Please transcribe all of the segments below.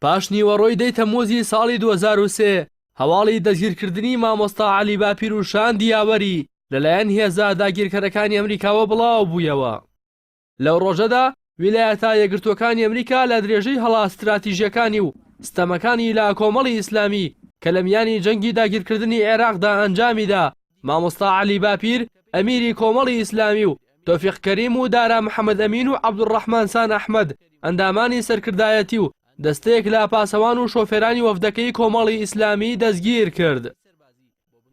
پاش نیوەڕۆی دەی تەمموزی ساڵی 2003 هەواڵی دەستگیرکردنی مامۆستا عەلی باپیر و شان دیاوەری لەلایەن هێزە داگیرکەرەکانی ئەمریکاوە بڵاو بوویەوە. لەو ڕۆژەدا ویلایەتە یەکگرتووەکانی ئەمریکا لە درێژەی هەڵا استراتیژیەکانی و ستەمەکانی لە کۆمەڵی ئیسلامی کە لە میانی جەنگی داگیرکردنی عێراقدا ئەنجامیدا مامۆستا عەلی باپیر ئەمیری کۆمەڵی ئیسلامی و تۆفیق کەریم و دارا محەممەد ئەمین و عەبدوڕەحمان سان ئەحمەد ئەندامانی سەرکردایەتی و دەستەیەک لە پاسەوان و شۆفێرانی وەفدەکەی کۆمەڵی ئیسلامی دەستگیر کرد.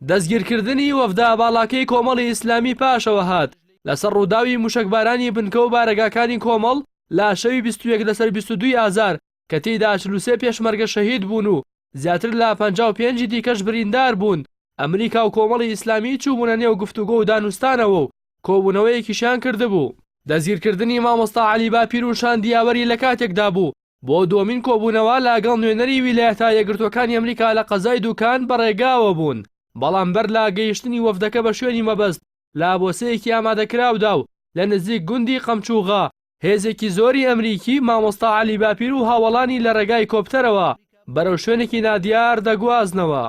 دەستگیرکردنی وەفدە باڵاکەی کۆمەڵی ئیسلامی پاشەوە هات لەسەر ڕووداوی موشکبارانی بنکە و بارەگاکانی کۆمەڵ لە شەوی 21 لەسەر 22 ئازار کە تێیدا 43 پێشمەرگە شەهید بوون و زیاتر لە 55 دیکەش بریندار بوون. ئەمریکا و کۆمەڵی ئیسلامی چووبوونە نێو گفتوگۆ و دانوستانەوە و کۆبوونەوەیەکیشیان کردبوو. دەستگیرکردنی مامۆستا عەلی باپیر و شان دیاوەری لە کاتێکدا بوو بۆ دووەمین کۆبوونەوە لەگەڵ نوێنەری ویلایەتە یەکگرتووەکانی ئەمریکا لە قەزای دووکان بەڕێگاوە بوون. بەڵام بەر لە گەیشتنی وەفدەکە بە شوێنی مەبەست لە بۆسەیەکی ئامادەکراودا و لە نزیک گوندی قەمچوغا هێزێکی زۆری ئەمریکی مامۆستا عەلی باپیر و هاوڵانی لە ڕێگای کۆپتەرەوە بەرەو شوێنێکی نادیار دەگوازنەوە.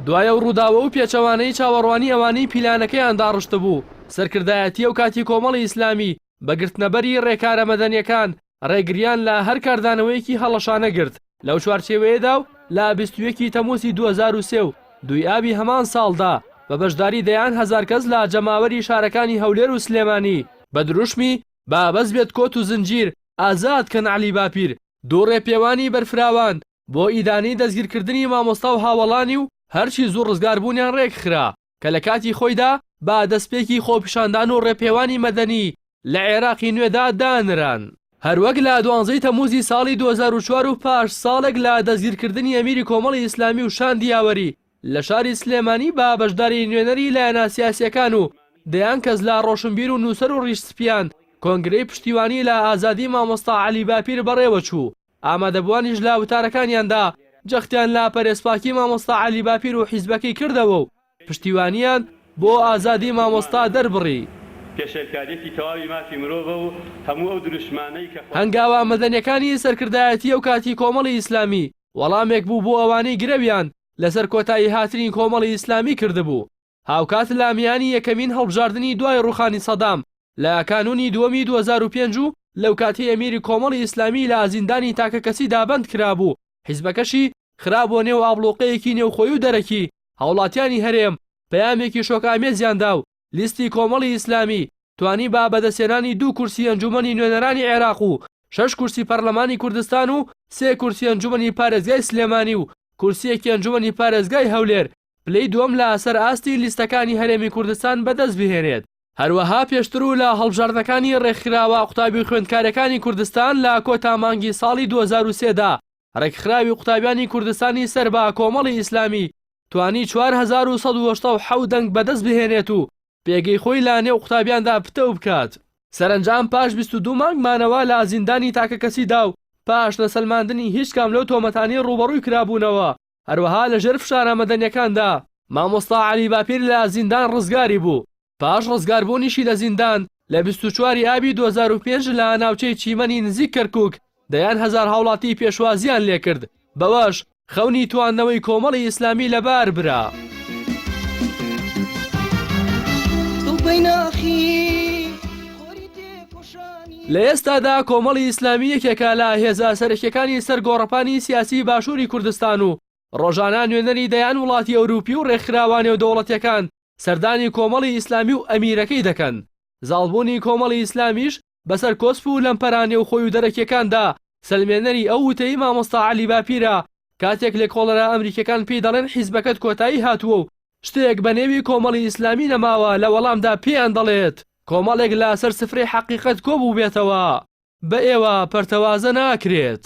دوایە ڕووداوە و پێچەوانەی چاوەڕوانی ئەوانەی پیلانەکەیان داڕشتە بوو سەرکردایەتی ئەو کاتی کۆمەڵی ئیسلامی بەگرتنەبەری ڕێکارە مەدەنیەکان ڕێگریان لە هەر کاردانەوەیەکی هەڵەشانە گرت. لەو چوارچێوەیەدا و لە 21 تەمموزی 2003 و دوی ئابی هەمان ساڵدا بە بەشداری دەیان هەزار کەس لە جەماوەری شارەکانی هەولێر و سلێمانی بە دروشمی بابەز بێت کۆت و زنجیر ئازاد کەن عەلی باپیر دوو ڕێپێوانی بەرفراوان بۆ ئیدانی دەستگیرکردنی مامۆستا و هاوڵانی و هەرچی زوو ڕزگاربوونیان ڕێکخرا کە لە کاتی خۆیدا با دەستپێکی خۆپیشاندان و ڕێپێوانی مەدەنی لە عێراقی نوێدا دانران. هەروەک لە 12 تەمموزی ساڵی 2004 و پاش ساڵێک لە دەستگیرکردنی ئەمیری کۆمەڵی ئیسلامی و شان دیاوەری لە شاری سلێمانی با بەشداری نوێنەری لایەنە سیاسیەکان و دەیان کەس لە ڕۆشنبیر و نووسەر و ڕیشسپیان کۆنگرەی پشتیوانی لە ئازادی مامۆستا عەلی باپیر بەڕێوە چوو. ئامادەبوانیش لە وتارەکانیاندا جەختیان لا پەرێزپاکی مامۆستا عەلی باپیر و حیزبەکەی کردەوە و پشتیوانیان بۆ ئازادی مامۆستا دەربڕی. پێشێرکاریەکی تەواوی مافی مرۆڤە و هەموو ئەو دروشمانەی کە هەنگاوە مەدەنیەکانی سەرکردایەتی ئەو کاتی کۆمەڵی ئیسلامی وەڵامێک بوو بۆ ئەوانەی گرەویان لەسەر کۆتایی هاتنی کۆمەڵی ئیسلامی کردبوو. هاوکات لە میانی یەکەمین هەڵبژاردننی دوای ڕوخانی سەدام لە کانونی دووەمی 2005 و لەو کاتی ئەمیری کۆمەڵی ئیسلامی لە زیندانی تاکە کەسی دابند کرابوو. حیزبەکەشی خرابۆ نێو ئابلۆقەیەکی نێوخۆی و دەرەکی هەوڵاتیانی هەرێم پەیامێکی شۆکامێزیاندا و لیستی کۆمەڵی ئیسلامی توانی با بەدەستێنانی 2 کورسی ئەنجومەنی نوێنەرانی عێراق و 6 کورسی پەرلەمانی کوردستان و 3 کورسی ئەنجومەنی پارێزگای سلێمانی و کورسیەکی ئەنجومەنی پارێزگای هەولێر پلەی دووەم لە سەر ئاستی لیستەکانی هەرێمی کوردستان بەدەست بهێنێت. هەروەها پێشتر و لە هەڵبژاردنەکانی ڕێکخراوە قوتابی خوێندکارەکانی کوردستان لە کۆتا مانگی ساڵی 2003دا ڕێکخراوی قوتابیانی کوردستانی سەر بە کۆمەڵی ئیسلامی توانی 4187 دەنگ بەدەست بهێنێت و پێگەی خۆی لە نێو قوتابیاندا پتە بکات. سەرنجام پاش 22 مانگمانەوە لە زیندانی تاکە کەسیدا و پاش نەسەلماندنی هیچ کام لەو تۆمەتانی ڕوبەڕووی کرابوونەوە هەروەها لەژێر فشارە مەدەنیەکاندا مامۆستا عەلی باپیر لە زیندان ڕزگاری بوو. پاش ڕزگاربوونیشی لە زیندان لە 24 ئابی 2005 لە ناوچەی چیمەنی نزیک کەرکووک دەیان هەزار هاوڵاتی پێشوازیان لێ کرد بەوەش خەونی توانەوەی کۆمەڵی ئیسلامی لەبار برا. لە ئێستادا کۆمەڵی ئیسلامی یەکێکە لە هێزە سەرەکیەکانی سەرگۆڕەپانی سیاسی باشووری کوردستان و ڕۆژانە نوێنەری دەیان وڵاتی ئەوروپی و ڕێکخراوانی و دەوڵەتیەکان سەردانی کۆمەڵی ئیسلامی و ئەمیرەکەی دەکەن. زاڵبوونی کۆمەڵی ئیسلامیش بەسەر کۆسپ و لەمپەرانی و خۆی و دەرەکیەکاندا سەلمێنەری ئەو وتەی مامۆستا عەلی باپیرە کاتێک لە کۆڵەرە ئەمریکەکان پێی دەڵێن حیزبەکەت کۆتایی هاتووە و شتێک بە نێوی کۆمەڵی ئیسلامی نەماوە لە وەڵامدا پێیان دەڵێت کۆمەڵێک لە سەر سفرەی حەقیقەت کۆبوو بێتەوە بە ئێوە پەرتەوازە ناکرێت.